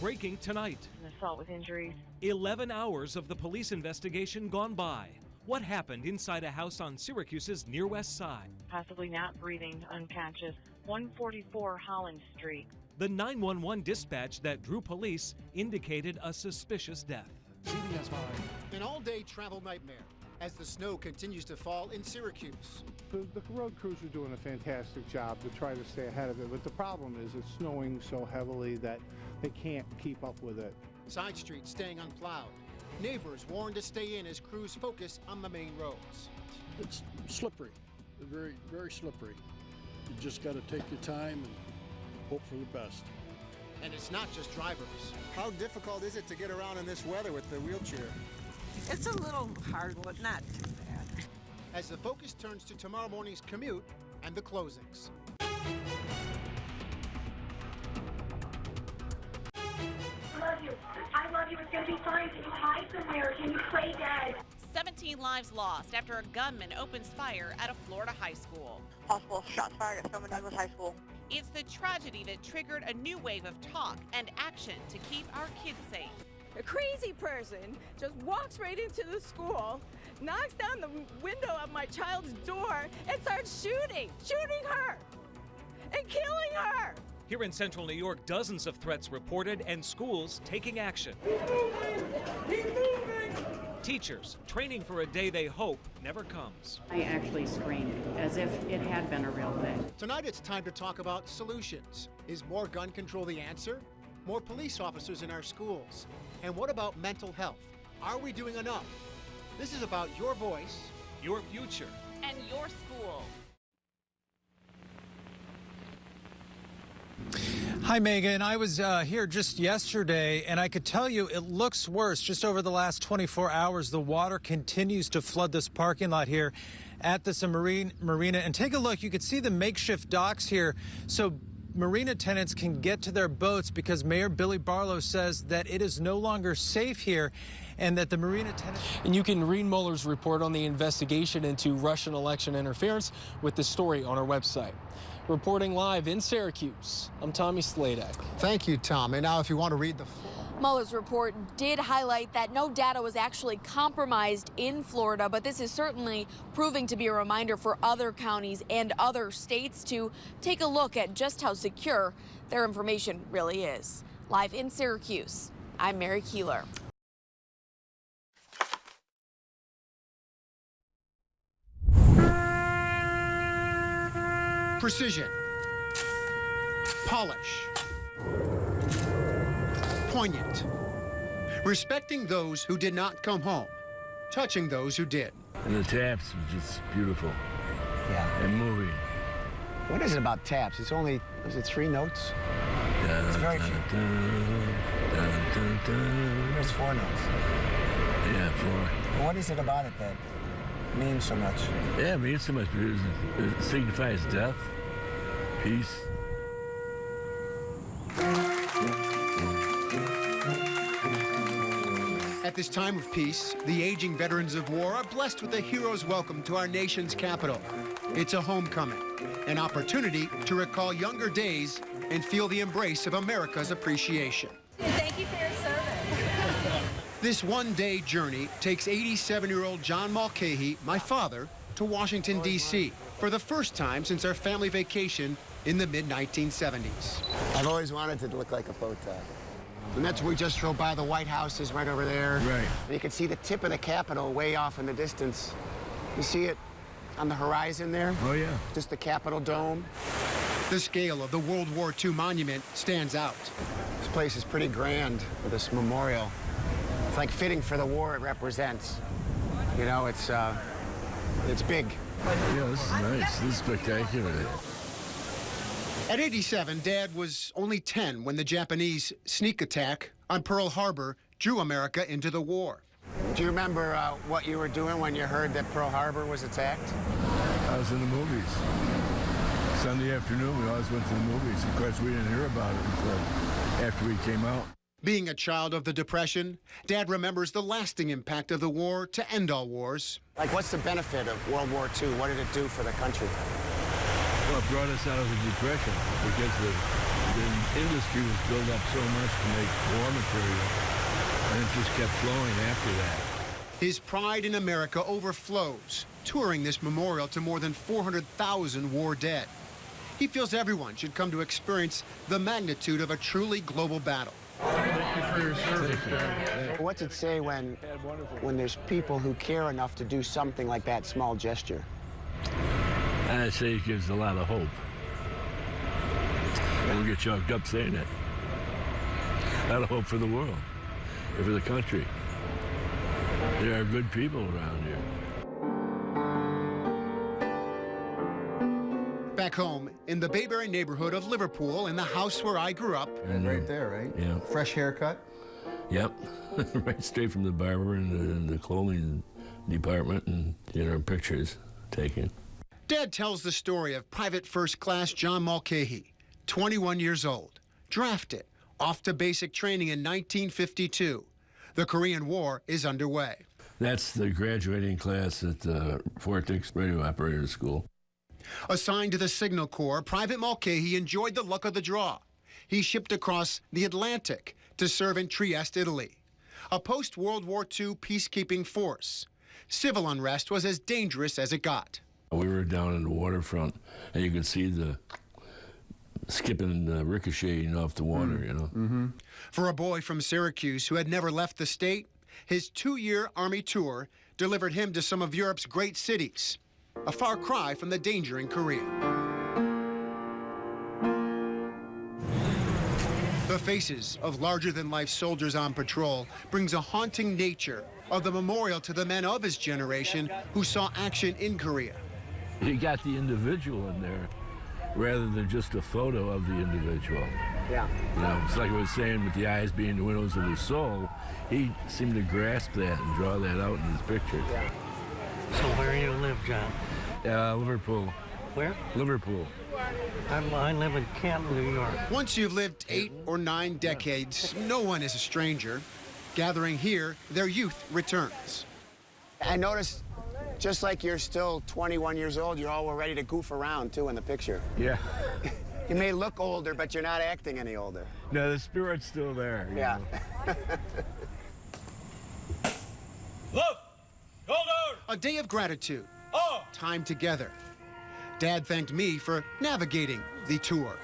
breaking tonight. An assault with injuries. 11 hours of the police investigation gone by. What happened inside a house on Syracuse's near west side? Possibly not breathing, unconscious. 144 Holland Street. The 911 dispatch that drew police indicated a suspicious death. CBS 5. An all-day travel nightmare as the snow continues to fall in Syracuse. The road crews are doing a fantastic job to try to stay ahead of it, but the problem is it's snowing so heavily that they can't keep up with it. Side streets staying unplowed. Neighbors warned to stay in as crews focus on the main roads. It's slippery, very, very slippery. You just got to take your time and hope for the best. And it's not just drivers. How difficult is it to get around in this weather with the wheelchair? It's a little hard, but not too bad. As the focus turns to tomorrow morning's commute and the closings. I love you. It's going to be fine. Can you hide somewhere? Can you play dead? 17 lives lost after a gunman opens fire at a Florida high school. Possible shots fired at Stoneman Douglas High School. It's the tragedy that triggered a new wave of talk and action to keep our kids safe. A crazy person just walks right into the school, knocks down the window of my child's door, and starts shooting her, and killing her. Here in central New York, dozens of threats reported and schools taking action. He's moving! He's moving! Teachers training for a day they hope never comes. I actually screamed as if it had been a real thing. Tonight it's time to talk about solutions. Is more gun control the answer? More police officers in our schools? And what about mental health? Are we doing enough? This is about your voice, your future, and your school. Hi, Megan. I was here just yesterday, and I could tell you it looks worse. Just over the last 24 hours, the water continues to flood this parking lot here at the marina. And take a look. You can see the makeshift docks here. So marina tenants can get to their boats because Mayor Billy Barlow says that it is no longer safe here and that the marina tenants... And you can read Mueller's report on the investigation into Russian election interference with the story on our website. Reporting live in Syracuse, I'm Tommy Sladek. Thank you, Tom. And now if you want to read the full... Mueller's report did highlight that no data was actually compromised in Florida, but this is certainly proving to be a reminder for other counties and other states to take a look at just how secure their information really is. Live in Syracuse, I'm Mary Keeler. Precision, polish, poignant, respecting those who did not come home, touching those who did. And the taps was just beautiful. Yeah. And moving. What is it about taps? It's only, is it 3 notes? It's very few. There's 4 notes. Yeah, 4. What is it about it that means so much? Yeah, it means so much because it signifies death, peace. At this time of peace, the aging veterans of war are blessed with a hero's welcome to our nation's capital. It's a homecoming, an opportunity to recall younger days and feel the embrace of America's appreciation. Thank you for your service. This one-day journey takes 87-year-old John Mulcahy, my father, to Washington, D.C. for the first time since our family vacation in the mid-1970s. I've always wanted it to look like a photog. And that's where we just drove by the White House is right over there. Right. And you can see the tip of the Capitol way off in the distance. You see it on the horizon there? Oh, yeah. Just the Capitol dome. The scale of the World War II monument stands out. This place is pretty grand with this memorial. It's like fitting for the war it represents. You know, it's big. Yeah, this is nice. This is spectacular. At 87, Dad was only 10 when the Japanese sneak attack on Pearl Harbor drew America into the war. Do you remember what you were doing when you heard that Pearl Harbor was attacked? I was in the movies. Sunday afternoon, we always went to the movies. Of course, we didn't hear about it until after we came out. Being a child of the Depression, Dad remembers the lasting impact of the war to end all wars. Like, what's the benefit of World War II? What did it do for the country? Well, it brought us out of the Depression because the the industry was built up so much to make war material, and it just kept flowing after that. His pride in America overflows, touring this memorial to more than 400,000 war dead. He feels everyone should come to experience the magnitude of a truly global battle. Thank you for your service, Dad. What's it say when there's people who care enough to do something like that small gesture? I'd say it gives a lot of hope. I don't get choked up saying it. A lot of hope for the world, and for the country. There are good people around here. Back home, in the Bayberry neighborhood of Liverpool, in the house where I grew up. And right there, right? Yeah. Fresh haircut? Yep. Right straight from the barber and the clothing department, and our pictures taken. Dad tells the story of Private First Class John Mulcahy, 21 years old, drafted, off to basic training in 1952. The Korean War is underway. That's the graduating class at the Fort Dix Radio Operator School. Assigned to the Signal Corps, Private Mulcahy enjoyed the luck of the draw. He shipped across the Atlantic to serve in Trieste, Italy, a post-World War II peacekeeping force. Civil unrest was as dangerous as it got. We were down in the waterfront, and you could see the skipping, ricocheting off the water, Mm-hmm. For a boy from Syracuse who had never left the state, his 2-year Army tour delivered him to some of Europe's great cities, a far cry from the danger in Korea. The faces of larger-than-life soldiers on patrol brings a haunting nature of the memorial to the men of his generation who saw action in Korea. You got the individual in there rather than just a photo of the individual. Yeah. It's like I was saying, with the eyes being the windows of the soul, he seemed to grasp that and draw that out in his pictures. Yeah. So where do you live, John? Liverpool. Where? Liverpool. I live in Canton, New York. Once you've lived 8 or 9 decades, no one is a stranger. Gathering here, their youth returns. I noticed, just like you're still 21 years old, you're all ready to goof around, too, in the picture. Yeah. You may look older, but you're not acting any older. No, the spirit's still there. Yeah. A day of gratitude. Time together. Dad thanked me for navigating the tour.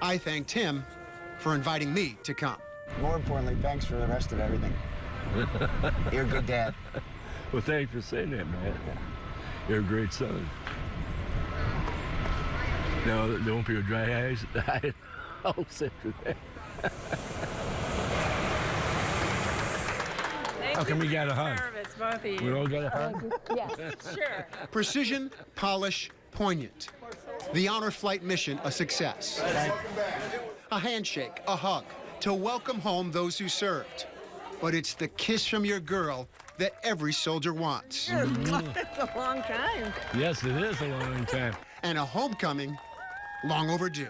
I thanked him for inviting me to come. More importantly, thanks for the rest of everything. You're a good dad. Well, thanks for saying that, man. You're a great son. No, there won't be dry eyes. I hope so for that. How come we got a hug? Both of you. We all got a hug? Yes, sure. Precision, polish, poignant. The honor flight mission a success. A handshake, a hug, to welcome home those who served. But it's the kiss from your girl that every soldier wants. It's a long time. Yes, it is a long time. And a homecoming long overdue.